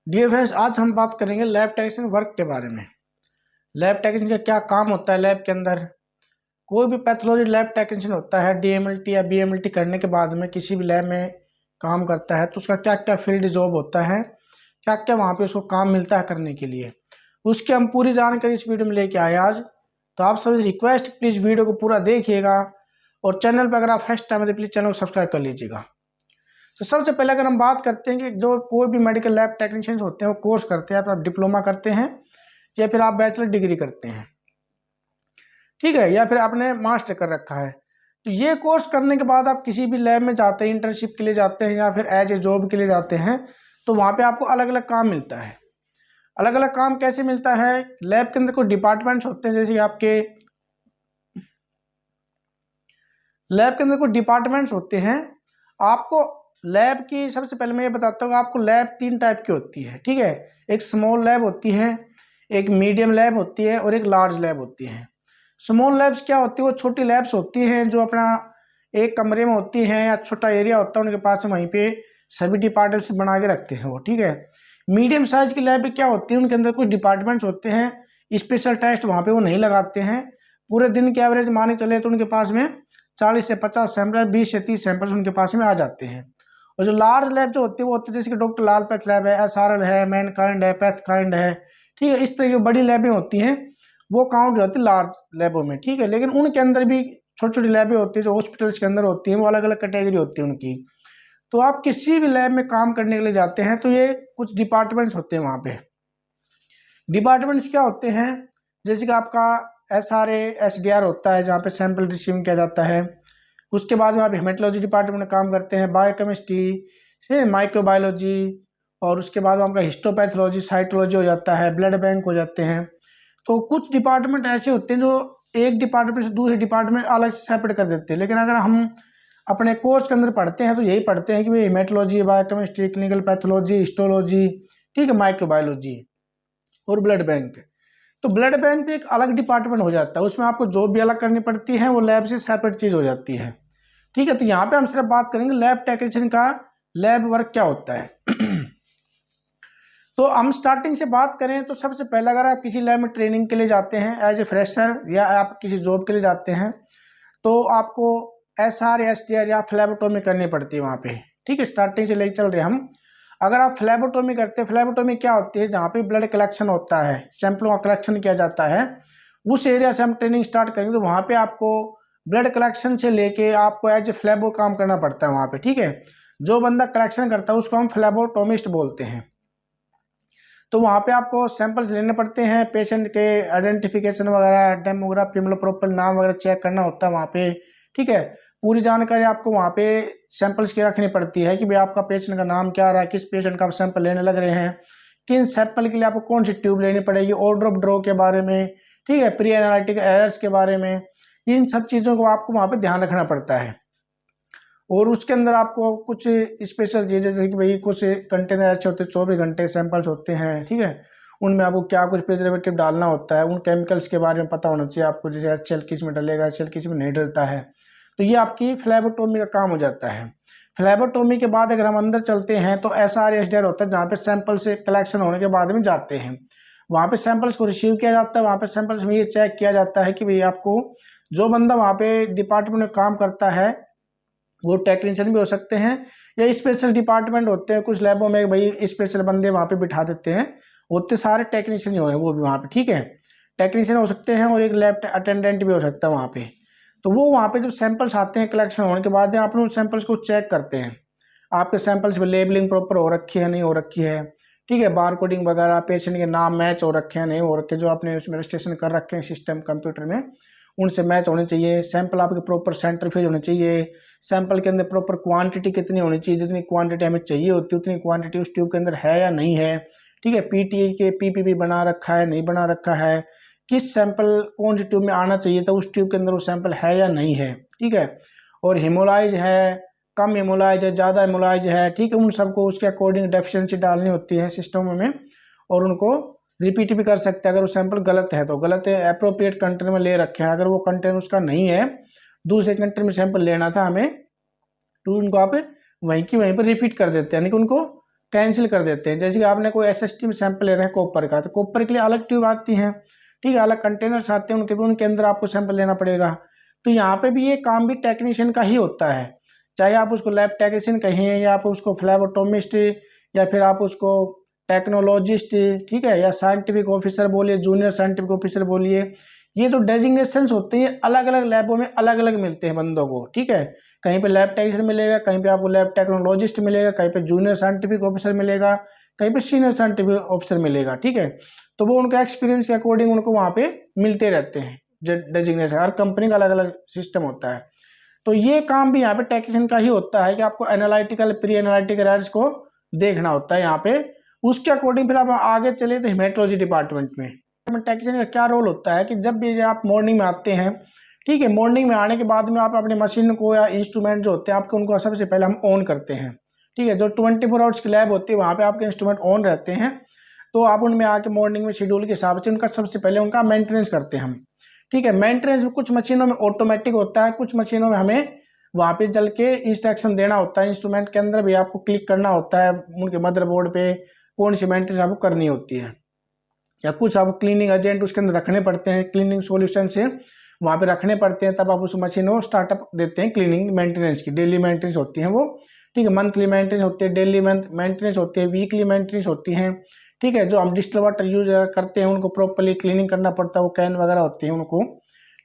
Dear friends, आज हम बात करेंगे लैब टेक्नीशियन वर्क के बारे में। लैब टेक्नीशियन का क्या काम होता है लैब के अंदर। कोई भी पैथोलॉजी लैब टेक्नीशियन होता है डीएमएलटी या बीएमएलटी करने के बाद में किसी भी लैब में काम करता है तो उसका क्या क्या फील्ड जॉब होता है, क्या क्या वहाँ पे उसको काम मिलता है करने के लिए, उसकी हम पूरी जानकारी इस वीडियो में लेके आए आज। तो आप सभी रिक्वेस्ट प्लीज़ वीडियो को पूरा देखिएगा और चैनल पर अगर आप फर्स्ट टाइम है तो प्लीज़ चैनल को सब्सक्राइब कर लीजिएगा। तो सबसे पहले अगर हम बात करते हैं कि जो कोई भी मेडिकल लैब टेक्नीशियंस होते हैं वो कोर्स करते हैं, आप डिप्लोमा करते हैं या फिर आप बैचलर डिग्री करते हैं, ठीक है, या फिर आपने मास्टर कर रखा है। तो ये कोर्स करने के बाद आप किसी भी लैब में जाते हैं, इंटर्नशिप के लिए जाते हैं या फिर एज ए जॉब के लिए जाते हैं, तो वहाँ पे आपको अलग अलग काम मिलता है। अलग अलग काम कैसे मिलता है? लैब के अंदर कुछ डिपार्टमेंट्स होते हैं, जैसे आपके लैब के अंदर कुछ डिपार्टमेंट्स होते हैं। आपको लैब की सबसे पहले मैं ये बताता हूँ, आपको लैब 3 टाइप की होती है, ठीक है। एक स्मॉल लैब होती है, एक मीडियम लैब होती है और एक लार्ज लैब होती है। स्मॉल लैब्स क्या होती है? वो छोटी लैब्स होती हैं जो अपना एक कमरे में होती हैं या छोटा एरिया होता है उनके पास, वहीं पे सभी डिपार्टमेंट्स बना के रखते हैं वो, ठीक है। मीडियम साइज की लैब क्या होती है? उनके अंदर कुछ डिपार्टमेंट्स होते हैं, स्पेशल टेस्ट वहाँ पे वो नहीं लगाते हैं। पूरे दिन के एवरेज माने चले तो उनके पास में 40 से 50 सैंपल, 20 से 30 सैंपल्स उनके पास में आ जाते हैं। और जो लार्ज लैब जो होती है वो होती है जैसे कि डॉक्टर लाल पैथ लैब है, SRL है, मैनकाइंड है, पैथकाइंड है, ठीक है। इस तरह जो बड़ी लैबें होती हैं वो काउंट होती है लार्ज लैबों में, ठीक है। लेकिन उनके अंदर भी छोटी छोटी लैबें होती है जो हॉस्पिटल्स के अंदर होती हैं, वो अलग अलग कैटेगरी होती है उनकी। तो आप किसी भी लैब में काम करने के लिए जाते हैं तो ये कुछ डिपार्टमेंट्स होते हैं वहाँ पे। डिपार्टमेंट्स क्या होते हैं? जैसे कि आपका SRA SDR होता है जहाँ पे सैंपल रिसीव किया जाता है। उसके बाद में आप हेमेटोलॉजी डिपार्टमेंट में काम करते हैं, बायोकेमिस्ट्री, माइक्रोबायोलॉजी, और उसके बाद आपका हिस्टोपैथोलॉजी, साइटोलॉजी हो जाता है, ब्लड बैंक हो जाते हैं। तो कुछ डिपार्टमेंट ऐसे होते हैं जो एक डिपार्टमेंट से दूसरे डिपार्टमेंट अलग से सेपरेट कर देते हैं। लेकिन अगर हम अपने कोर्स के अंदर पढ़ते हैं तो यही पढ़ते हैं कि भाई haematology, biochemistry, clinical pathology, histology, ठीक है, माइक्रोबायोलॉजी और ब्लड बैंक। तो ब्लड बैंक एक अलग डिपार्टमेंट हो जाता है, उसमें आपको जॉब भी अलग करनी पड़ती है, वो लैब से सेपरेट चीज़ हो जाती है, ठीक है। तो यहाँ पे हम सिर्फ बात करेंगे लैब टेक्नीशियन का लैब वर्क क्या होता है। तो हम स्टार्टिंग से बात करें तो सबसे पहले अगर आप किसी लैब में ट्रेनिंग के लिए जाते हैं एज ए फ्रेशर या आप किसी जॉब के लिए जाते हैं तो आपको SR SDR या फ्लैबोटोमी करनी पड़ती है वहाँ पे, ठीक है। स्टार्टिंग से ले चल रहे हम। अगर आप फ्लैबोटोमी करते हैं, फ्लैबोटोमी क्या होती है? जहाँ पे ब्लड कलेक्शन होता है, सैंपलों का कलेक्शन किया जाता है, उस एरिया से हम ट्रेनिंग स्टार्ट करेंगे तो वहाँ पे आपको ब्लड कलेक्शन से लेके आपको एज ए फ्लैबो काम करना पड़ता है वहाँ पे, ठीक है। जो बंदा कलेक्शन करता है उसको हम फ्लैबोटोमिस्ट बोलते हैं। तो वहाँ पे आपको सैंपल्स लेने पड़ते हैं, पेशेंट के आइडेंटिफिकेशन वगैरह, डेमोग्राफी, मतलब प्रॉपर नाम वगैरह चेक करना होता है वहाँ पे, ठीक है। पूरी जानकारी आपको वहाँ पे सैंपल्स की रखनी पड़ती है कि भाई आपका पेशेंट का नाम क्या आ रहा है, किस पेशेंट का आप सैंपल लेने लग रहे हैं, किन सैंपल के लिए आपको कौन सी ट्यूब लेनी पड़ेगी, ऑर्डर ऑफ ड्रॉ के बारे में, ठीक है, प्री एनालिटिक एरर्स के बारे में, इन सब चीज़ों को आपको वहाँ पे ध्यान रखना पड़ता है। और उसके अंदर आपको कुछ स्पेशल चीज़ें जैसे कि भाई कुछ कंटेनर ऐसे होते हैं 24 घंटे सैंपल्स होते हैं, ठीक है। उनमें आपको क्या कुछ प्रिजर्वेटिव डालना होता है, उन केमिकल्स के बारे में पता होना चाहिए आपको, जैसे HCl किस में डलेगा, HCl किस में नहीं डलता है। तो ये आपकी फ्लैबोटोमी का काम हो जाता है। फ्लैबोटोमी के बाद अगर हम अंदर चलते हैं तो SR SDR होता है जहाँ पे सैंपल से कलेक्शन होने के बाद में जाते हैं, वहाँ पे सैंपल्स को रिसीव किया जाता है। वहाँ पे सैंपल्स में ये चेक किया जाता है कि भाई आपको जो बंदा वहाँ पे डिपार्टमेंट में काम करता है वो टेक्नीशियन भी हो सकते हैं या स्पेशल डिपार्टमेंट होते हैं कुछ लैबों में, भाई स्पेशल बंदे वहाँ पे बिठा देते हैं, होते सारे टेक्नीशियन जो है वो भी वहाँ पे, ठीक है, टेक्नीशियन हो सकते हैं और एक लैब अटेंडेंट भी हो सकता है वहाँ पे। तो वो वहाँ पे जब सैंपल्स आते हैं कलेक्शन होने के बाद आप उन सैंपल्स को चेक करते हैं, आपके सैंपल्स में लेबलिंग प्रॉपर हो रखी है नहीं हो रखी है, ठीक है, बार कोडिंग वगैरह, पेशेंट के नाम मैच हो रखे हैं नहीं हो रखे, जो आपने उसमें रजिस्ट्रेशन कर रखे हैं सिस्टम कंप्यूटर में उनसे मैच होने चाहिए, सैंपल आपके प्रॉपर सेंट्रीफ्यूज होने चाहिए, सैंपल के अंदर प्रॉपर क्वांटिटी कितनी होनी चाहिए, जितनी क्वांटिटी हमें चाहिए होती है उतनी क्वांटिटी उस ट्यूब के अंदर है या नहीं है, ठीक है, PTA के PPP बना रखा है नहीं बना रखा है, किस सैंपल कौन सी ट्यूब में आना चाहिए था उस ट्यूब के अंदर वो सैंपल है या नहीं है, ठीक है, और हेमोलाइज है, कम हेमोलाइज है, ज़्यादा हेमोलाइज है, ठीक है, उन सबको उसके अकॉर्डिंग डेफिशिएंसी डालनी होती है सिस्टम में और उनको रिपीट भी कर सकते हैं। अगर वो सैंपल गलत है तो गलत है, अप्रोप्रिएट कंटेनर में ले रखे हैं, अगर वो कंटेनर उसका नहीं है, दूसरे कंटेनर में सैंपल लेना था हमें, तो उनको आप वहीं की वहीं पर रिपीट कर देते हैं, यानी कि उनको कैंसिल कर देते हैं। जैसे कि आपने कोई SST में सैंपल ले रहा है कॉपर का, तो कॉपर के लिए अलग ट्यूब आती हैं, ठीक है, अलग कंटेनर्स आते हैं उनके अंदर आपको सैंपल लेना पड़ेगा। तो यहाँ पे भी ये काम भी टेक्नीशियन का ही होता है, चाहे आप उसको लैब टेक्नीशियन कहिए या आप उसको फ्लैबोटोमिस्ट या फिर आप उसको टेक्नोलॉजिस्ट, ठीक है, या साइंटिफिक ऑफिसर बोलिए, जूनियर साइंटिफिक ऑफिसर बोलिए। ये जो डेजिग्नेशंस होते हैं अलग अलग लैबों में अलग अलग मिलते हैं बंदों को, ठीक है। कहीं पे लैब टेक्नीशियन मिलेगा, कहीं पे आपको लैब टेक्नोलॉजिस्ट मिलेगा, कहीं पे जूनियर साइंटिफिक ऑफिसर मिलेगा, कहीं पे सीनियर साइंटिफिक ऑफिसर मिलेगा, ठीक है। तो वो उनका एक्सपीरियंस के अकॉर्डिंग उनको वहाँ पे मिलते रहते हैं डेजिग्नेशन। हर कंपनी का अलग अलग सिस्टम होता है। तो ये काम भी यहाँ पे टेक्नीशियन का ही होता है कि आपको एनालिटिकल प्री एनालिटिकल एरर्स को देखना होता है यहाँ पे। उसके अकॉर्डिंग फिर आप आगे चले तो हेमेटोलॉजी डिपार्टमेंट में टेक्नीशियन का क्या रोल होता है कि जब भी आप मॉर्निंग में आते हैं, ठीक है, मॉर्निंग में आने के बाद में आप अपनी मशीन को या इंस्ट्रूमेंट जो होते हैं आपके उनको सबसे पहले हम ऑन करते हैं, ठीक है। जो 24 आवर्स की लैब होती है वहाँ पे आपके इंस्ट्रूमेंट ऑन रहते हैं, तो आप उनमें आके मॉर्निंग में शेड्यूल के हिसाब से उनका सबसे पहले उनका मेंटेनेंस करते हैं हम, ठीक है। मेंटेनेंस में कुछ मशीनों में ऑटोमेटिक होता है, कुछ मशीनों में हमें वहाँ पे चल के इंस्ट्रक्शन देना होता है, इंस्ट्रूमेंट के अंदर भी आपको क्लिक करना होता है उनके मदरबोर्ड पे कौन सी मेंटेनेंस आपको करनी होती है, या कुछ आपको क्लीनिंग एजेंट उसके अंदर रखने पड़ते हैं, क्लीनिंग सॉल्यूशन से वहाँ पे रखने पड़ते हैं, तब आप उस मशीन को स्टार्टअप देते हैं। क्लीनिंग मेंटेनेंस की डेली मेंटेनेंस होती है वो, ठीक है, मंथली मेंटेनेंस होती है, डेली मेंटेनेंस होती है, वीकली मेंटेनेंस होती है, ठीक है। जो हम डिस्टिल वाटर यूज करते हैं उनको प्रॉपर्ली क्लीनिंग करना पड़ता है, वो कैन वगैरह होती है उनको,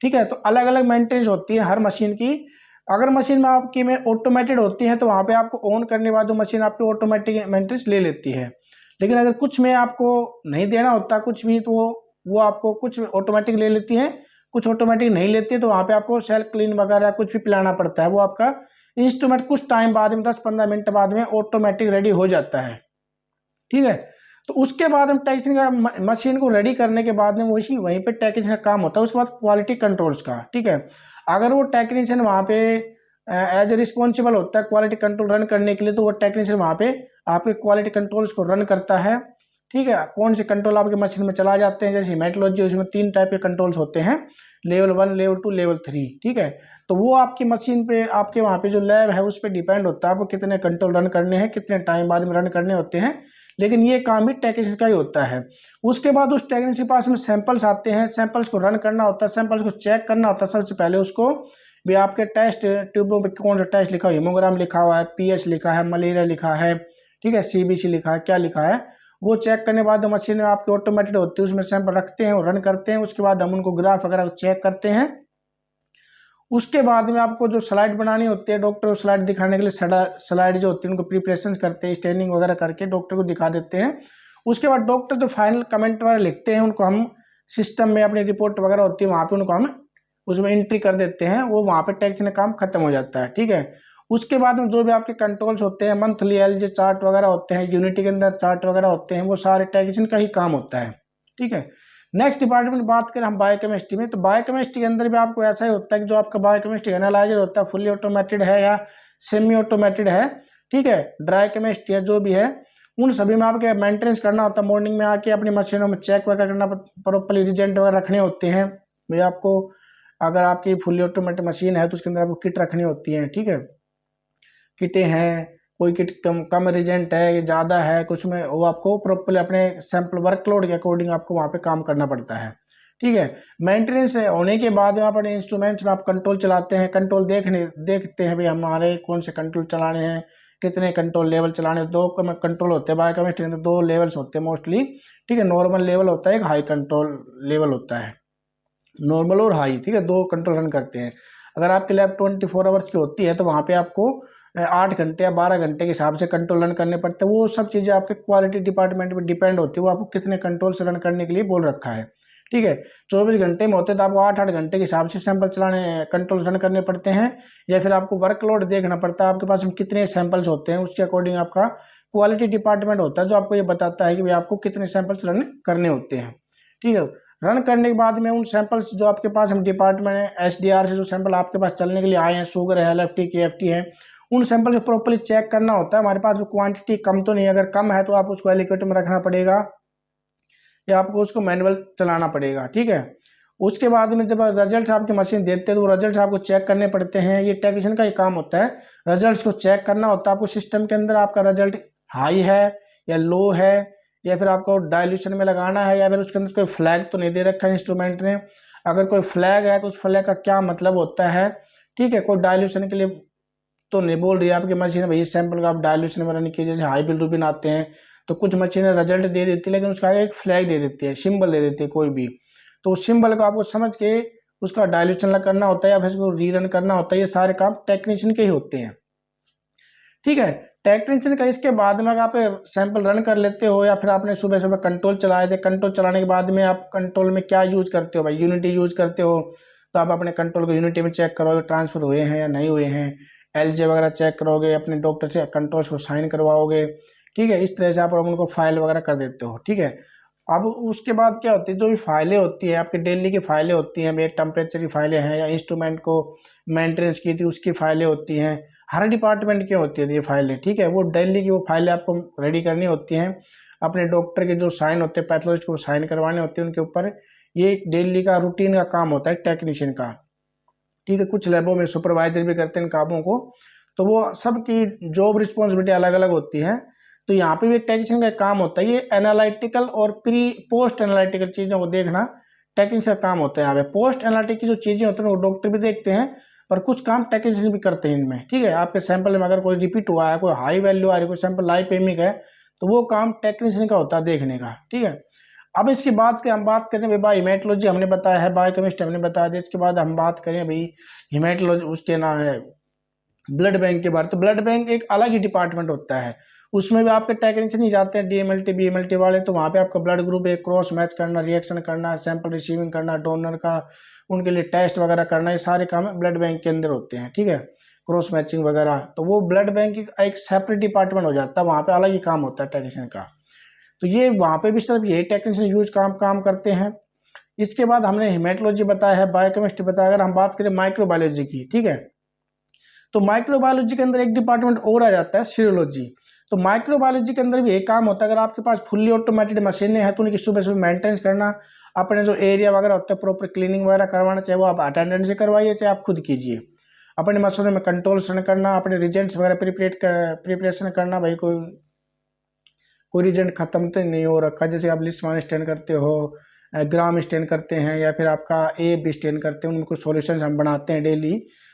ठीक है। तो अलग अलग मेंटेनेंस होती है हर मशीन की। अगर मशीन में आपकी में ऑटोमेटेड होती है तो वहाँ पे आपको ऑन करने के बाद वो मशीन आपकी ऑटोमेटिक मेंटेनेंस ले लेती है। लेकिन अगर कुछ में आपको नहीं देना होता कुछ भी, तो वो आपको कुछ ऑटोमेटिक ले लेती है, कुछ ऑटोमेटिक नहीं लेती है, तो वहाँ पे आपको सेल्फ क्लीन वगैरह कुछ भी पिलाना पड़ता है। वो आपका इंस्ट्रूमेंट कुछ टाइम बाद में 10-15 मिनट बाद में ऑटोमेटिक रेडी हो जाता है, ठीक है। तो उसके बाद हम टेक्नीशियन का मशीन को रेडी करने के बाद में वहीं पे टेक्नीशियन का काम होता है। उसके बाद क्वालिटी कंट्रोल्स का, ठीक है। अगर वो टेक्नीशियन वहाँ पे एज ए रिस्पॉन्सिबल होता है क्वालिटी कंट्रोल रन करने के लिए, तो वो टेक्नीशियन वहाँ पे आपके क्वालिटी कंट्रोल्स को रन करता है, ठीक है। कौन से कंट्रोल आपके मशीन में चला जाते हैं, जैसे हेमेटोलॉजी उसमें 3 टाइप के कंट्रोल्स होते हैं, लेवल 1, लेवल 2, लेवल 3, ठीक है। तो वो आपकी मशीन पे आपके वहाँ पे जो लैब है उस पर डिपेंड होता है आपको कितने कंट्रोल रन करने हैं, कितने टाइम बाद में रन करने होते हैं। लेकिन ये काम भी टेक्नीशियन का ही होता है। उसके बाद उस टेक्नीशियन के पास में सैंपल्स आते हैं, सैंपल्स को रन करना होता है, सैंपल्स को चेक करना होता है। सबसे पहले उसको भी आपके टेस्ट ट्यूबों पे कौन सा टेस्ट लिखा हुआ है, हीमोग्राम लिखा हुआ है, पीएच लिखा है, मलेरिया लिखा है, ठीक है, सीबीसी लिखा है, क्या लिखा है, वो चेक करने के बाद मशीन में आपकी ऑटोमेटेड होती है, उसमें सैंपल रखते हैं और रन करते हैं। उसके बाद हम उनको ग्राफ वगैरह चेक करते हैं। उसके बाद में आपको जो स्लाइड बनानी होती है, डॉक्टर को स्लाइड दिखाने के लिए स्लाइड जो होती है उनको प्रिपरेशन करते हैं, स्टेनिंग वगैरह करके डॉक्टर को दिखा देते हैं। उसके बाद डॉक्टर जो फाइनल कमेंट वगैरह लिखते हैं उनको हम सिस्टम में अपनी रिपोर्ट वगैरह होती है वहाँ पे उनको हम उसमें एंट्री कर देते हैं, वो वहाँ पे टेक्नीशियन का काम खत्म हो जाता है, ठीक है। उसके बाद में जो भी आपके कंट्रोल्स होते हैं, मंथली एलजी चार्ट वगैरह होते हैं, यूनिटी के अंदर चार्ट वगैरह होते हैं, वो सारे टेक्नीशियन का ही काम होता है, ठीक है। नेक्स्ट डिपार्टमेंट बात करें हम बायोकेमिस्ट्री में, तो बायोकेमिस्ट्री के अंदर भी आपको ऐसा ही होता है कि जो आपका बायोकेमिस्ट्री एनालाइजर होता है फुल्ली ऑटोमेटेड है या सेमी ऑटोमेटेड है, ठीक है, ड्राई केमिस्ट्री है, जो भी है उन सभी में आपके मेंटेनेंस करना होता है। मॉर्निंग में आके अपनी मशीनों में चेक वगैरह करना, प्रॉपर्ली रिजेंट वगैरह रखने होते हैं भाई आपको। अगर आपकी फुल्ली ऑटोमेटिक मशीन है तो उसके अंदर आपको किट रखनी होती है, ठीक है, किटें हैं, कोई किट कम रिजेंट है, ज़्यादा है, कुछ में वो आपको प्रॉपर्ली अपने सैंपल वर्कलोड के अकॉर्डिंग आपको वहाँ पे काम करना पड़ता है, ठीक है। मेंटेनेंस होने के बाद में अपने इंस्ट्रूमेंट्स में आप कंट्रोल चलाते हैं, कंट्रोल देखते हैं भाई हमारे कौन से कंट्रोल चलाने हैं, कितने कंट्रोल लेवल चलाने। 2 कंट्रोल होते हैं बायोकेमिस्ट्री के अंदर, 2 लेवल्स होते हैं मोस्टली, ठीक है। नॉर्मल लेवल होता है, एक हाई कंट्रोल लेवल होता है, नॉर्मल और हाई, ठीक है, 2 कंट्रोल रन करते हैं। अगर आपकी लैब 24 आवर्स की होती है तो वहाँ पे आपको 8 घंटे या 12 घंटे के हिसाब से कंट्रोल रन करने पड़ते हैं। वो सब चीज़ें आपके क्वालिटी डिपार्टमेंट पे डिपेंड होती है, वो आपको कितने कंट्रोल से रन करने के लिए बोल रखा है, ठीक है। 24 घंटे में होते हैं तो आपको 8-8 घंटे के हिसाब से सैंपल चलाने कंट्रोल रन करने पड़ते हैं, या फिर आपको वर्कलोड देखना पड़ता है आपके पास में कितने सैंपल्स होते हैं, उसके अकॉर्डिंग आपका क्वालिटी डिपार्टमेंट होता है जो आपको ये बताता है कि भाई आपको कितने सैंपल्स रन करने होते हैं, ठीक है। रन करने के बाद में उन सैंपल्स जो आपके पास हम डिपार्टमेंट SDR से जो सैंपल आपके पास चलने के लिए आए हैं, शुगर है, LFT KFT है, उन सैंपल को प्रॉपर्ली चेक करना होता है। हमारे पास में क्वांटिटी कम तो नहीं है, अगर कम है तो आप उसको एलिक्वेटर में रखना पड़ेगा या आपको उसको मैनुअल चलाना पड़ेगा, ठीक है। उसके बाद में जब रिजल्ट आपकी मशीन देते हैं तो वो रिजल्ट आपको चेक करने पड़ते हैं, ये टेक्नीशियन का ही काम होता है, रिजल्ट को चेक करना होता है। आपको सिस्टम के अंदर आपका रिजल्ट हाई है या लो है, या फिर आपको डाइल्यूशन में लगाना है, या फिर उसके अंदर कोई फ्लैग तो नहीं दे रखा है इंस्ट्रूमेंट ने। अगर कोई फ्लैग है तो उस फ्लैग का क्या मतलब होता है, ठीक है। कोई डाइल्यूशन के लिए तो नहीं बोल रही है आपकी मशीन, भाई इस सैंपल का आप डाइल्यूशन में रन कीजिए, जैसे हाई बिलिरुबिन आते हैं तो कुछ मशीनें रिजल्ट दे देती है, लेकिन उसका एक फ्लैग दे देती है, सिंबल दे देती है कोई भी। तो उस सिंबल को आपको समझ के उसका डाइल्यूशन करना होता है या फिर उसको रीरन करना होता है। ये सारे काम टेक्नीशियन के ही होते हैं, ठीक है। टेक्नीशियन का इसके बाद में अगर आप सैंपल रन कर लेते हो, या फिर आपने सुबह सुबह कंट्रोल चलाए थे, कंट्रोल चलाने के बाद में आप कंट्रोल में क्या यूज करते हो, भाई यूनिटी यूज करते हो, तो आप अपने कंट्रोल को यूनिटी में चेक करोगे ट्रांसफर हुए हैं या नहीं हुए हैं, एलजे वगैरह चेक करोगे, अपने डॉक्टर से कंट्रोल्स को साइन करवाओगे, ठीक है। इस तरह से आप उनको फाइल वगैरह कर देते हो, ठीक है। अब उसके बाद क्या होती है, जो भी फाइलें होती है आपकी डेली की फाइलें होती हैं, मेरे टेम्परेचर की फाइलें हैं, या इंस्ट्रूमेंट को मेंटेनेंस की थी उसकी फाइलें होती हैं, हर डिपार्टमेंट की होती है ये फाइलें, ठीक है। वो डेली की वो फाइलें आपको रेडी करनी होती हैं, अपने डॉक्टर के जो साइन होते हैं, पैथोलॉजिस्ट को साइन करवाने होते हैं उनके ऊपर। ये एक डेली का रूटीन का काम होता है टेक्नीशियन का, ठीक है। कुछ लैबों में सुपरवाइजर भी करते हैं इन कामों को, तो वो सबकी जॉब रिस्पॉन्सिबिलिटी अलग अलग होती है। तो यहाँ पे भी टेक्नीशियन का काम होता है, ये एनालिटिकल और प्री पोस्ट एनालिटिकल चीज़ों को देखना टेक्नीशियन का काम होता है। यहाँ पे पोस्ट एनालिटिक की जो चीज़ें होती हैं वो डॉक्टर भी देखते हैं, पर कुछ काम टेक्नीशियन भी करते हैं इनमें, ठीक है। आपके सैंपल में अगर कोई रिपीट हुआ है, कोई हाई वैल्यू आ रही है, कोई सैंपल लाइपेमिक है, तो वो काम टेक्नीशियन का होता है देखने का, ठीक है। अब इसकी बात हम बात करें भाई, हिमेटोलॉजी हमने बताया है, बायोकेमिस्ट्री हमने बताया दिया। इसके बाद हम बात करें भाई हिमेटोलॉजी, उसके नाम है ब्लड बैंक के बारे। तो ब्लड बैंक एक अलग ही डिपार्टमेंट होता है, उसमें भी आपके टेक्नीशियन ही जाते हैं, डीएमएलटी बीएमएलटी वाले। तो वहाँ पे आपका ब्लड ग्रुप एक क्रॉस मैच करना, रिएक्शन करना, सैंपल रिसीविंग करना, डोनर का उनके लिए टेस्ट वगैरह करना, ये सारे काम ब्लड बैंक के अंदर होते हैं, ठीक है। क्रॉस मैचिंग वगैरह, तो वो ब्लड बैंक एक सेपरेट डिपार्टमेंट हो जाता है, वहाँ पे अलग ही काम होता है टेक्नीशियन का। तो ये वहाँ पे भी सिर्फ यही टेक्नीशियन यूज काम करते हैं। इसके बाद हमने हिमेटोलॉजी बताया है, बायोकेमिस्ट्री बताया। अगर हम बात करें माइक्रोबायोलॉजी की, ठीक है, तो माइक्रोबायोलॉजी के अंदर एक डिपार्टमेंट और आ जाता है सीरोलॉजी। तो माइक्रोबायोलॉजी के अंदर भी एक काम होता है, अगर आपके पास फुल्ली ऑटोमेटेड मशीनें हैं तो उनकी सुबह सुबह मेंटेनेंस करना, अपने जो एरिया वगैरह होता है प्रॉपर क्लीनिंग वगैरह करवाना, चाहे वो आप अटेंडेंट से करवाइए चाहे आप खुद कीजिए। अपने मशीनों में कंट्रोल्स करना, अपने रिजेंट्स वगैरह प्रिपरेशन करना, भाई कोई रिजेंट खत्म तो नहीं हो रखा, जैसे आप लिस्ट वन स्टैंड करते हो, ग्राम स्टैंड करते हैं, या फिर आपका ए बी स्टैंड करते हैं, उनमें कुछ सॉल्यूशंस हम बनाते हैं डेली,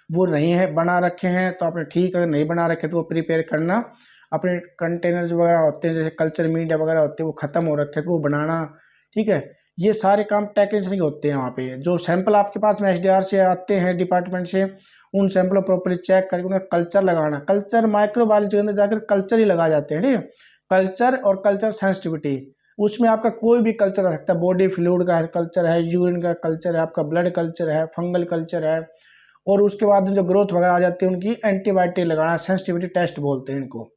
वो नहीं है बना रखे हैं तो आपने ठीक, अगर नहीं बना रखे तो वो प्रिपेयर करना। अपने कंटेनर्स वगैरह होते हैं, जैसे कल्चर मीडिया वगैरह होते हैं, वो ख़त्म हो रखे हैं तो वो बनाना, ठीक है। ये सारे काम टेक्नीशियन के होते हैं। वहाँ पे जो सैंपल आपके पास में एसडीआर से आते हैं डिपार्टमेंट से, उन सैंपल को प्रॉपरली चेक करके उन्हें कल्चर लगाना। कल्चर माइक्रोबायोलॉजी के अंदर जाकर कल्चर ही लगा जाते हैं, ठीक है। कल्चर और कल्चर सेंसिटिविटी, उसमें आपका कोई भी कल्चर रह सकता है, बॉडी फ्लूइड का कल्चर है, यूरिन का कल्चर है, आपका ब्लड कल्चर है, फंगल कल्चर है, और उसके बाद जो ग्रोथ वगैरह आ जाती है उनकी एंटीबायोटिक लगाना, सेंसिटिविटी टेस्ट बोलते हैं इनको,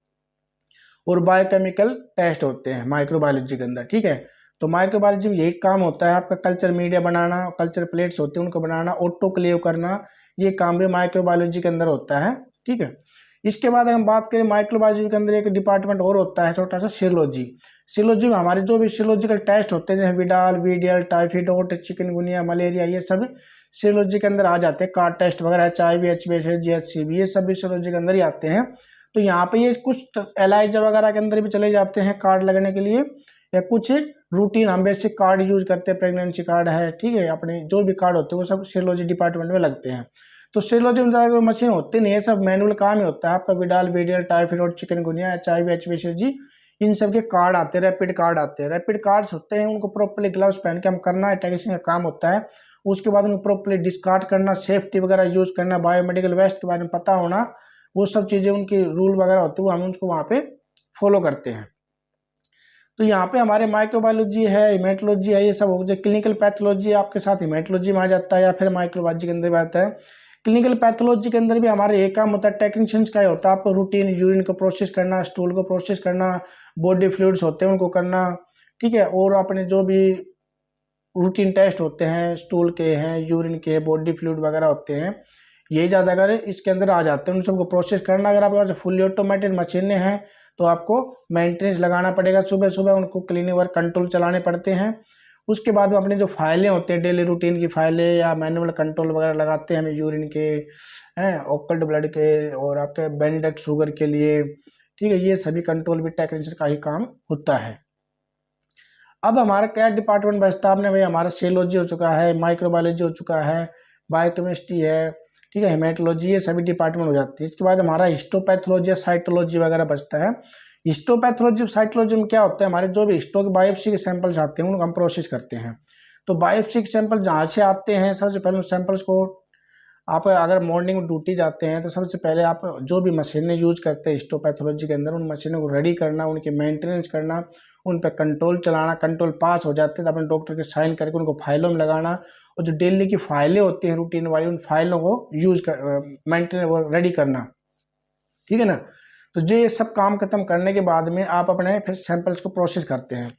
और बायोकेमिकल टेस्ट होते हैं माइक्रोबायोलॉजी के अंदर, ठीक है। तो माइक्रोबायोलॉजी में यही काम होता है आपका, कल्चर मीडिया बनाना, कल्चर प्लेट्स होते हैं उनको बनाना, ऑटोक्लेव करना, ये काम भी माइक्रोबायोलॉजी के अंदर होता है, ठीक है। इसके बाद हम बात करें माइक्रोबायोलॉजी के अंदर एक डिपार्टमेंट और होता है छोटा सा, सीरोलॉजी। सीरोलॉजी में हमारे जो भी सीरोलॉजिकल टेस्ट होते हैं, जैसे विडाल, वीडियल, टाइफाइड, चिकनगुनिया, मलेरिया, ये सब सीरोलॉजी के अंदर आ जाते हैं। कार्ड टेस्ट वगैरह, HIV, HbA, GHCV, ये सब भी सीरोलॉजी के अंदर ही आते हैं। तो यहाँ पे ये कुछ एलाइजा वगैरह के अंदर भी चले जाते हैं कार्ड लगने के लिए, या कुछ रूटीन हम बेसिक कार्ड यूज करते हैं, प्रेगनेंसी कार्ड है, ठीक है, अपने जो भी कार्ड होते हैं वो सब सीरोलॉजी डिपार्टमेंट में लगते हैं। तो सीरोलॉजी में ज़्यादा कोई मशीन होती नहीं है, सब मैनुअल काम ही होता है आपका। विडाल, वीडियल, टाइफाइड, चिकनगुनिया, HIV, HbA, इन सब के कार्ड आते हैं, रैपिड कार्ड आते हैं। रैपिड कार्ड्स होते हैं, उनको प्रॉपर्ली ग्लव्स पहन के हम करना है, टेक्नीशियन का काम होता है। उसके बाद उनको प्रॉपर्ली डिस्कार्ड करना, सेफ्टी वगैरह यूज करना, बायोमेडिकल वेस्ट के बारे में पता होना, वो सब चीज़ें उनकी रूल वगैरह होते हैं, वो हम उनको वहाँ पे फॉलो करते हैं। तो यहाँ पे हमारे माइक्रोबायोलॉजी है, हिमेटोलॉजी है, ये सब हो गए। क्लिनिकल पैथोलॉजी आपके साथ हिमेटोलॉजी में आ जाता है, या फिर माइक्रोबायोलॉजी के अंदर भी आता है। क्लिनिकल पैथोलॉजी के अंदर भी हमारे एक काम होता है, टेक्नीशियंस का ही होता है, आपको रूटीन यूरिन को प्रोसेस करना, स्टूल को प्रोसेस करना, बॉडी फ्लूइड्स होते हैं उनको करना, ठीक है। और अपने जो भी रूटीन टेस्ट होते हैं, स्टूल के हैं, यूरिन के, बॉडी फ्लूइड वगैरह होते हैं, यही ज़्यादा अगर इसके अंदर आ जाते हैं, उन सबको प्रोसेस करना। अगर आपके पास फुल्ली ऑटोमेटेड मशीनें हैं तो आपको मेंटेनेंस लगाना पड़ेगा, सुबह सुबह उनको क्लीनिंग वर्क कंट्रोल चलाने पड़ते हैं। उसके बाद में अपने जो फाइलें होते हैं, डेली रूटीन की फाइलें या मैनुअल कंट्रोल वगैरह लगाते हैं हमें यूरिन के हैं, ओकल्ट ब्लड के, और आपके बेनिडक्ट शुगर के लिए, ठीक है, ये सभी कंट्रोल भी टेक्नीशियन का ही काम होता है। अब हमारा क्या डिपार्टमेंट बचता है आपने भाई, हमारा सेलोजी हो चुका है, माइक्रोबायोलॉजी हो चुका है, बायोकेमिस्ट्री है, ठीक है, हेमेटोलॉजी, ये सभी डिपार्टमेंट हो जाती है। इसके बाद हमारा हिस्टोपैथोलॉजी या साइटोलॉजी वगैरह बचता है। हिस्टोपैथोलॉजी साइटोलॉजी में क्या होता है, हमारे जो भी हिस्टो के बायोप्सी के सैंपल्स आते हैं उनको हम प्रोसेस करते हैं। तो बायोप्सी के सैंपल जहाँ से आते हैं, सबसे पहले उस सैंपल्स को आप अगर मॉर्निंग में ड्यूटी जाते हैं तो सबसे पहले आप जो भी मशीनें यूज करते हैं हिस्टोपैथोलॉजी के अंदर, उन मशीनों को रेडी करना, उनकी मेंटेनेंस करना, उन पर कंट्रोल चलाना, कंट्रोल पास हो जाते हैं तो अपने डॉक्टर के साइन करके उनको फाइलों में लगाना, और जो डेली की फाइलें होती हैं रूटीन वाली, उन फाइलों को यूज कर मेंटेन वो रेडी करना, ठीक है ना। तो जो ये सब काम खत्म करने के बाद में आप अपने फिर सैंपल्स को प्रोसेस करते हैं।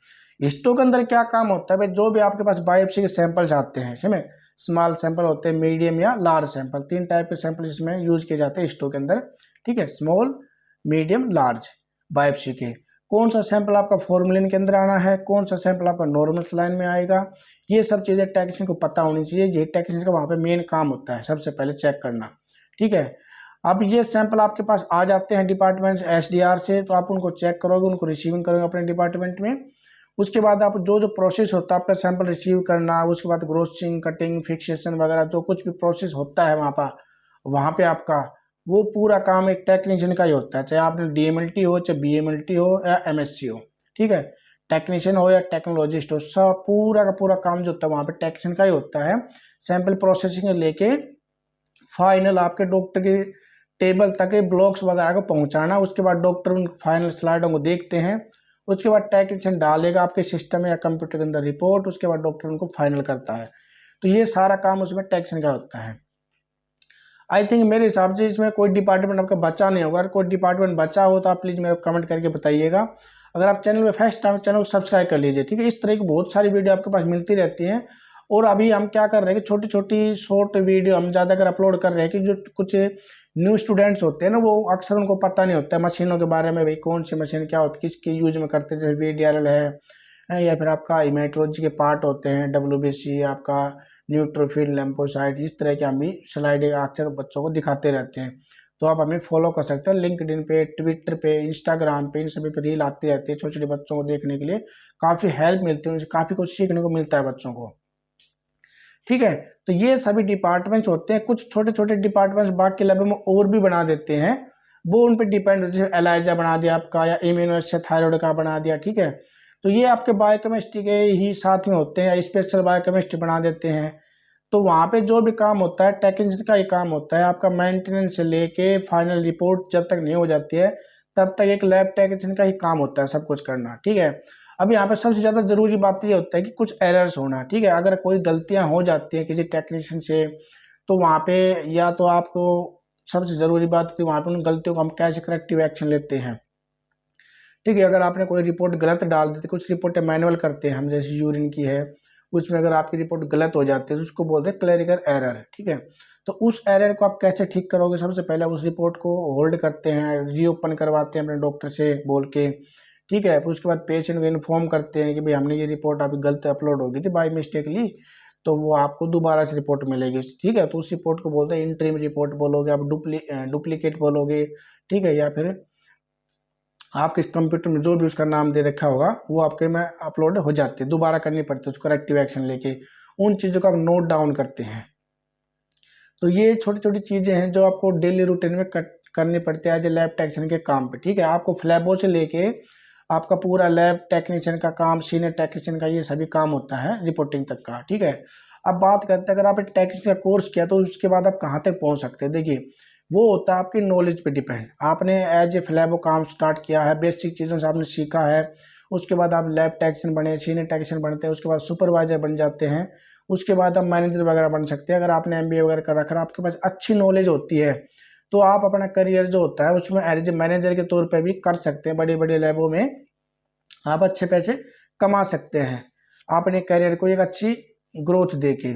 हिस्टो के अंदर क्या काम होता है भाई, जो भी आपके पास बायोप्सी के सैंपल्स आते हैं, समझे, स्मॉल सैंपल होते हैं, मीडियम या लार्ज सैंपल, 3 टाइप के सैंपल इसमें यूज किए जाते हैं हिस्टो के अंदर, ठीक है, स्मॉल, मीडियम, लार्ज बायोप्सी के। कौन सा सैंपल आपका फॉर्मेलिन के अंदर आना है, कौन सा सैंपल आपका नॉर्मल सलाइन में आएगा, ये सब चीज़ें टेक्नीशियन को पता होनी चाहिए। ये टेक्नीशियन का वहाँ पे मेन काम होता है, सबसे पहले चेक करना, ठीक है। अब ये सैंपल आपके पास आ जाते हैं डिपार्टमेंट SDR से, तो आप उनको चेक करोगे, उनको रिसीविंग करोगे अपने डिपार्टमेंट में। उसके बाद आप जो जो प्रोसेस होता है आपका सैंपल रिसीव करना, उसके बाद ग्रोसिंग, कटिंग, फिक्सेशन वगैरह जो कुछ भी प्रोसेस होता है वहाँ पे आपका वो पूरा काम एक टेक्नीशियन का ही होता है, चाहे आपने DMLT हो, चाहे BMLT हो या MSc हो, ठीक है, टेक्नीशियन हो या टेक्नोलॉजिस्ट हो, सब पूरा का पूरा काम जो होता है वहाँ पे टेक्नीशियन का ही होता है। सैंपल प्रोसेसिंग लेके फाइनल आपके डॉक्टर के टेबल तक ब्लॉक्स वगैरह को पहुँचाना, उसके बाद डॉक्टर उन फाइनल स्लाइडों को देखते हैं, उसके बाद टेक्नीशियन डालेगा आपके सिस्टम या कंप्यूटर के अंदर रिपोर्ट, उसके बाद डॉक्टर उनको फाइनल करता है। तो ये सारा काम उसमें टेक्नीशियन का होता है। आई थिंक मेरे हिसाब से इसमें कोई डिपार्टमेंट आपका बचा नहीं होगा। अगर कोई डिपार्टमेंट बचा हो तो आप प्लीज़ मेरे को कमेंट करके बताइएगा। अगर आप चैनल में फर्स्ट टाइम, चैनल को सब्सक्राइब कर लीजिए, ठीक है। इस तरह की बहुत सारी वीडियो आपके पास मिलती रहती हैं। और अभी हम क्या कर रहे हैं कि छोटी छोटी शॉर्ट वीडियो हम ज़्यादातर अपलोड कर रहे हैं कि जो कुछ न्यू स्टूडेंट्स होते हैं ना, वो अक्सर उनको पता नहीं होता है मशीनों के बारे में, भाई कौन सी मशीन क्या होती है, किसके यूज में करते हैं, जैसे VDRL है या फिर आपका हेमेटोलॉजी के पार्ट होते हैं, WBC, आपका न्यूट्रोफिल, लैम्फोसाइट, इस तरह के हम भी स्लाइड अक्सर बच्चों को दिखाते रहते हैं। तो आप हमें फॉलो कर सकते हैं लिंक्डइन पे, ट्विटर पे, इंस्टाग्राम पे, इन सभी पे रील आती रहती है छोटे छोटे बच्चों को देखने के लिए, काफ़ी हेल्प मिलती है, उनसे काफ़ी कुछ सीखने को मिलता है बच्चों को, ठीक है। तो ये सभी डिपार्टमेंट्स होते हैं। कुछ छोटे छोटे डिपार्टमेंट्स बाकी लैब में और भी बना देते हैं, वो उन पर डिपेंड, जैसे एलाइजा बना दिया आपका, या इम्यूनो थायराइड का बना दिया, ठीक है। तो ये आपके बायोकेमिस्ट्री के ही साथ में होते हैं, या स्पेशल बायोकेमिस्ट्री बना देते हैं। तो वहाँ पे जो भी काम होता है टेक्नीशियन का ही काम होता है, आपका मेंटेनेंस से लेके फाइनल रिपोर्ट जब तक नहीं हो जाती है तब तक एक लैब टेक्नीशियन का ही काम होता है सब कुछ करना, ठीक है। अब यहाँ पे सबसे ज़्यादा ज़रूरी बात ये होता है कि कुछ एरर्स होना, ठीक है। अगर कोई गलतियाँ हो जाती हैं किसी टेक्नीशियन से, तो वहाँ पे या तो आपको सबसे ज़रूरी बात होती है वहाँ पे उन गलतियों को हम कैसे करेक्टिव एक्शन लेते हैं, ठीक है। अगर आपने कोई रिपोर्ट गलत डाल दी, कुछ रिपोर्टें मैनुअल करते हैं हम, जैसे यूरिन की है, उसमें अगर आपकी रिपोर्ट गलत हो जाती है तो उसको बोलते हैं क्लरिकल एरर, ठीक है। तो उस एरर को आप कैसे ठीक करोगे, सबसे पहले उस रिपोर्ट को होल्ड करते हैं, रीओपन करवाते हैं अपने डॉक्टर से बोल के, ठीक है। फिर उसके बाद पेशेंट को इन्फॉर्म करते हैं कि भाई हमने ये रिपोर्ट अभी गलत अपलोड हो गई थी बाई मिस्टेकली, तो वो आपको दोबारा से रिपोर्ट मिलेगी, ठीक है। तो उस रिपोर्ट को बोलते हैं इंटरिम रिपोर्ट बोलोगे आप, डुप्लीकेट बोलोगे, ठीक है। या फिर आपके कंप्यूटर में जो भी उसका नाम दे रखा होगा वो आपके में अपलोड हो जाती है, दोबारा करनी पड़ती है उसको करेक्टिव एक्शन लेके, उन चीज़ों को आप नोट डाउन करते हैं। तो ये छोटी छोटी चीज़ें हैं जो आपको डेली रूटीन में करनी पड़ती है एज ए लैब टेक्नीशियन के काम पे, ठीक है। आपको फ्लैबो से लेके आपका पूरा लैब टेक्नीशियन का काम, सीनियर टेक्नीशियन का, ये सभी काम होता है रिपोर्टिंग तक का, ठीक है। अब बात करते हैं अगर आप टेक्नीशियन का कोर्स किया तो उसके बाद आप कहाँ तक पहुँच सकते हैं। देखिए वो होता है आपकी नॉलेज पे डिपेंड, आपने एज ए फ्लैबो काम स्टार्ट किया है, बेसिक चीज़ों से आपने सीखा है, उसके बाद आप लैब टेक्नीशियन बने, सीनियर टेक्नीशियन बनते हैं, उसके बाद सुपरवाइजर बन जाते हैं, उसके बाद आप मैनेजर वगैरह बन सकते हैं। अगर आपने MBA वगैरह कर रखा है, आपके पास अच्छी नॉलेज होती है, तो आप अपना करियर जो होता है उसमें एज ए मैनेजर के तौर पर भी कर सकते हैं। बड़े बड़े लैबों में आप अच्छे पैसे कमा सकते हैं अपने करियर को एक अच्छी ग्रोथ देके।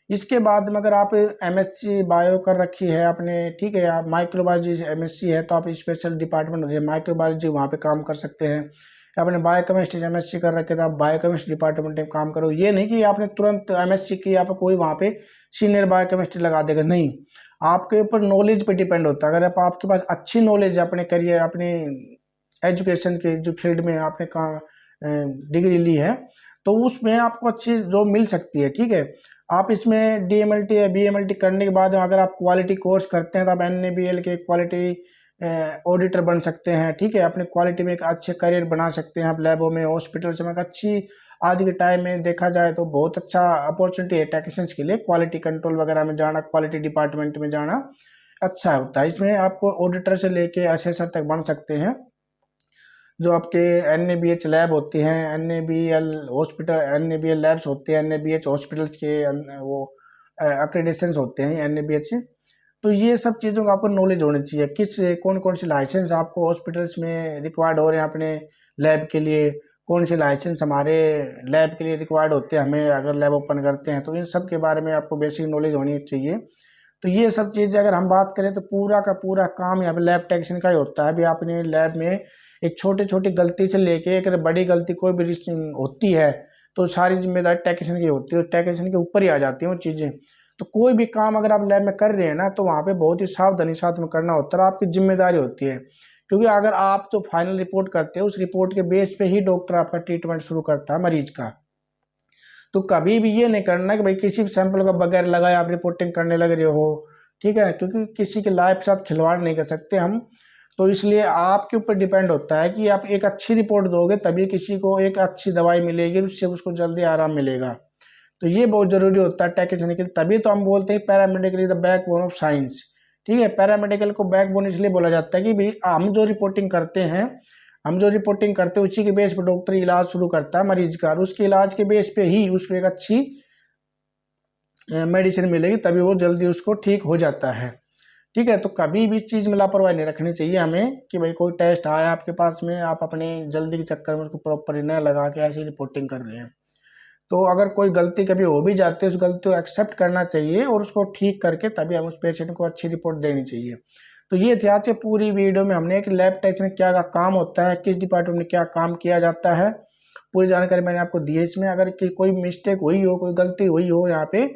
इसके बाद में अगर आप MSc बायो कर रखी है आपने, ठीक है, आप माइक्रोबायोलॉजी MSc है तो आप स्पेशल डिपार्टमेंट होती है माइक्रोबायोलॉजी, वहाँ पे काम कर सकते हैं। आपने बायोकेमिस्ट्री MSc कर रखे तो आप बायोकेमिस्ट्री डिपार्टमेंट में काम करो। ये नहीं कि आपने तुरंत MSc की आप कोई वहाँ पे सीनियर बायोकेमिस्ट्री लगा देगा, नहीं, आपके ऊपर नॉलेज पे डिपेंड होता है। अगर आपके पास अच्छी नॉलेज है अपने करियर, अपने एजुकेशन के जो फील्ड में आपने डिग्री ली है, तो उसमें आपको अच्छी जॉब मिल सकती है। ठीक है, आप इसमें DMLT या BMLT करने के बाद अगर आप क्वालिटी कोर्स करते हैं तो आप NABL के क्वालिटी ऑडिटर बन सकते हैं। ठीक है, अपने क्वालिटी में एक अच्छे करियर बना सकते हैं आप लैबों में, हॉस्पिटल्स में। अच्छी आज के टाइम में देखा जाए तो बहुत अच्छा अपॉर्चुनिटी है टेक्नीशियंस के लिए, क्वालिटी कंट्रोल वगैरह में जाना, क्वालिटी डिपार्टमेंट में जाना अच्छा होता है। इसमें आपको ऑडिटर से लेके असेसर तक बन सकते हैं। जो आपके NABH लैब होती हैं, NABL हॉस्पिटल, NABL लैब्स होते हैं, NABH हॉस्पिटल्स के वो अक्रेडिटेशंस होते हैं NABH। तो ये सब चीज़ों का आपको नॉलेज होनी चाहिए, कौन कौन से लाइसेंस आपको हॉस्पिटल्स में रिक्वायर्ड हो रहे हैं अपने लैब के लिए, कौन से लाइसेंस हमारे लैब के लिए रिक्वायर्ड होते हैं हमें अगर लैब ओपन करते हैं, तो इन सब के बारे में आपको बेसिक नॉलेज होनी चाहिए। तो ये सब चीज़ अगर हम बात करें तो पूरा का पूरा काम यहाँ पे लैब टेक्नीशियन का ही होता है। अभी आपने लैब में एक छोटी छोटी गलती से लेके एक बड़ी गलती कोई भी होती है तो सारी जिम्मेदारी टेक्नीशियन की होती है, टेक्नीशियन के ऊपर ही आ जाती हैं वो चीज़ें। तो कोई भी काम अगर आप लैब में कर रहे हैं ना, तो वहाँ पे बहुत ही सावधानी साथ में करना होता है, आपकी जिम्मेदारी होती है। क्योंकि अगर आप जो फाइनल रिपोर्ट करते हैं उस रिपोर्ट के बेस पे ही डॉक्टर आपका ट्रीटमेंट शुरू करता है मरीज का। तो कभी भी ये नहीं करना कि भाई किसी भी सैंपल का बगैर लगाए आप रिपोर्टिंग करने लग रहे हो। ठीक है, क्योंकि किसी के लाइफ के साथ खिलवाड़ नहीं कर सकते हम। तो इसलिए आपके ऊपर डिपेंड होता है कि आप एक अच्छी रिपोर्ट दोगे तभी किसी को एक अच्छी दवाई मिलेगी, उससे उसको जल्दी आराम मिलेगा। तो ये बहुत ज़रूरी होता है टेक्नीशियन के लिए। तभी तो हम बोलते हैं paramedical is the backbone of science. ठीक है, पैरामेडिकल को बैकबोन इसलिए बोला जाता है कि भाई हम जो रिपोर्टिंग करते हैं उसी के बेस पर डॉक्टर इलाज शुरू करता है मरीज का, और उसके इलाज के बेस पे ही उसको एक अच्छी मेडिसिन मिलेगी, तभी वो जल्दी उसको ठीक हो जाता है। ठीक है, तो कभी भी इस चीज़ में लापरवाही नहीं रखनी चाहिए हमें कि भाई कोई टेस्ट आया आपके पास में, आप अपने जल्दी के चक्कर में उसको प्रॉपर न लगा के ऐसी रिपोर्टिंग कर रहे हैं। तो अगर कोई गलती कभी हो भी जाती है, उस गलती को एक्सेप्ट करना चाहिए और उसको ठीक करके तभी हम उस पेशेंट को अच्छी रिपोर्ट देनी चाहिए। तो ये थी आज की पूरी वीडियो में हमने एक लैब टेक्नीशियन क्या का काम होता है, किस डिपार्टमेंट में क्या काम किया जाता है, पूरी जानकारी मैंने आपको दी है। इसमें अगर कोई मिस्टेक हुई हो, कोई गलती हुई हो यहाँ पे,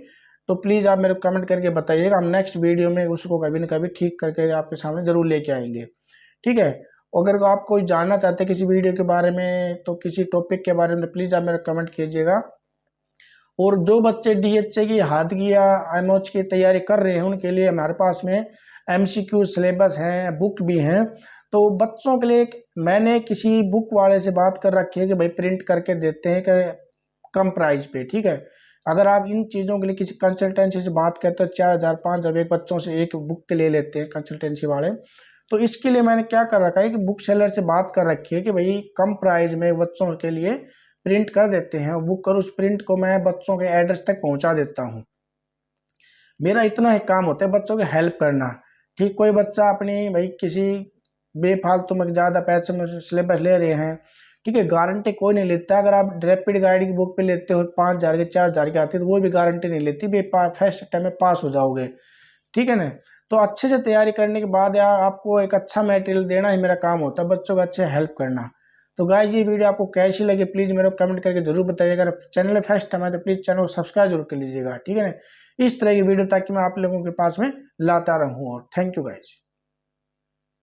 तो प्लीज़ आप मेरे को कमेंट करके बताइएगा। हम नेक्स्ट वीडियो में उसको कभी न कभी ठीक करके आपके सामने ज़रूर लेके आएंगे। ठीक है, अगर आप कोई जानना चाहते हैं किसी वीडियो के बारे में, तो किसी टॉपिक के बारे में, तो प्लीज़ आप मेरे कमेंट कीजिएगा। और जो बच्चे DHA की हाथ की या MOH की तैयारी कर रहे हैं उनके लिए हमारे पास में MCQ सिलेबस हैं, बुक भी हैं। तो बच्चों के लिए मैंने किसी बुक वाले से बात कर रखी है कि भाई प्रिंट करके देते हैं कि कम प्राइस पे। ठीक है, अगर आप इन चीज़ों के लिए किसी कंसल्टेंसी से बात करते हो 4000 5000 एक बच्चों से एक बुक के ले लेते हैं कंसल्टेंसी वाले। तो इसके लिए मैंने क्या कर रखा है कि बुक सेलर से बात कर रखी है कि भाई कम प्राइस में बच्चों के लिए प्रिंट कर देते हैं, बुक कर उस प्रिंट को मैं बच्चों के एड्रेस तक पहुंचा देता हूं। मेरा इतना ही काम होता है बच्चों की हेल्प करना। ठीक, कोई बच्चा अपनी भाई किसी बेफालतू में ज़्यादा पैसे में सिलेबस ले रहे हैं, ठीक है, गारंटी कोई नहीं लेता। अगर आप रैपिड गाइड की बुक पे लेते हो 5000 की 4000 की आती है, तो वो भी गारंटी नहीं लेती भाई फर्स्ट टाइम में पास हो जाओगे। ठीक है ना, तो अच्छे से तैयारी करने के बाद या आपको एक अच्छा मटेरियल देना ही मेरा काम होता है, बच्चों को अच्छे हेल्प करना। तो गाइस ये वीडियो आपको कैसी लगी प्लीज़ मेरे को कमेंट करके जरूर बताइएगा। अगर चैनल में फर्स्ट टाइम है तो प्लीज़ चैनल को सब्सक्राइब जरूर कर लीजिएगा। ठीक है ना, इस तरह की वीडियो ताकि मैं आप लोगों के पास में लाता रहूँ। और थैंक यू गाइस।